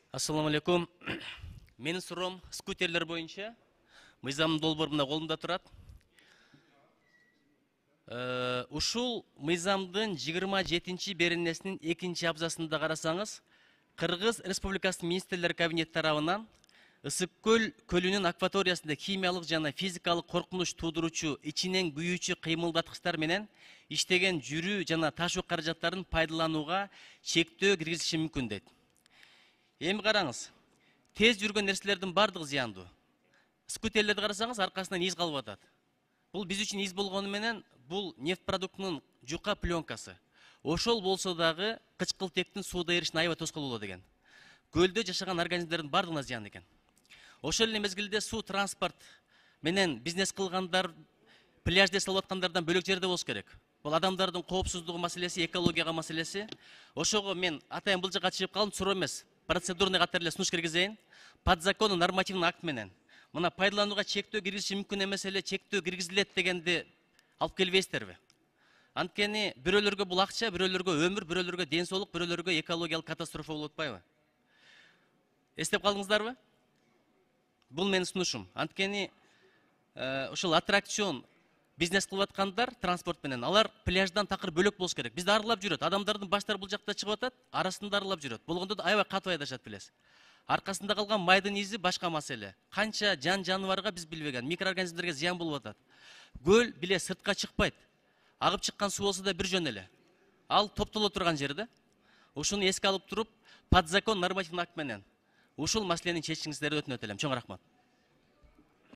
Ассаламу алейкум. Менің сұрым скутерлер бойынша. Мыйзам долборында қолымда тұрады. Ушул мыйзамдын 27-ші беренесінің 2-ші абзасында қарасаңыз, Кыргыз Республикасының министрлер кабинет тарабынан Ысык көл көлүнүн акваториясында химиялык жана физикалык коркунуч туудуруучу ичинен күйүүчү кыймылдаткычтар менен иштеген жүрүү жана ташуу каражаттарын пайдаланууга чектөө киргизиши мүмкүн дейт. Эми караңыз, тез жүргөн нерселердин бардыгы зыяндуу. Скутерлерди карасаңыз, аркасынан из калып атат. Бул биз үчүн из болгону менен бул нефть продуктунун жука пленкасы. Ошол болсо дагы кычкылтектин сууда эришине аябай тоскоол болот экен. Көлдө жашаган организмдердин бардыгына зыян экен. Ошол эле мезгилде суу транспорт менен бизнес кылгандар, пляжда салып аткандардан бөлөк жерде болуш керек. Бул адамдардын коопсуздугу маселеси, экологияга маселеси. Ошого мен атайын бул жака чыгып калдым, суроо эмес. Процедурный катары эле сунуш киргизейин. Подзаконный нормативный акт менен мына пайдаланууга чектөө киргизиши мүмкүн эмес эле чектөө киргизилет дегенди алып келбейсиздерби? Анткени бирөөлөргө бул акча, бирөөлөргө өмүр, бирөөлөргө ден соолук, бирөөлөргө экологиялык катастрофа болуп атпайбы? Эстеп калдыңыздарбы? Бул менин сунушум. Анткени ошол аттракцион бизнес кылып аткандар транспорт менен алар пляждан такыр бөлөк болуш керек. Бизди арылап жүрөт. Адамдардын баштары бул жакта чыгып атат, арасында арылап жүрөт. Болгондо да аябай катуу айдашат билесиз. Аркасында калган майдын изи башка маселе. Канча жаныбарга биз билбеген, микроорганизмдерге зыян болуп атат. Көл биле сыртка чыкпайт. Агып чыккан суу болсо да бир жөн эле. Ал топтоло турган жерде. Ушуну эске алып туруп, подзакон нормативный акт менен ушул маселени чечишиңиздерди өтүнөт элем. Чоң рахмат.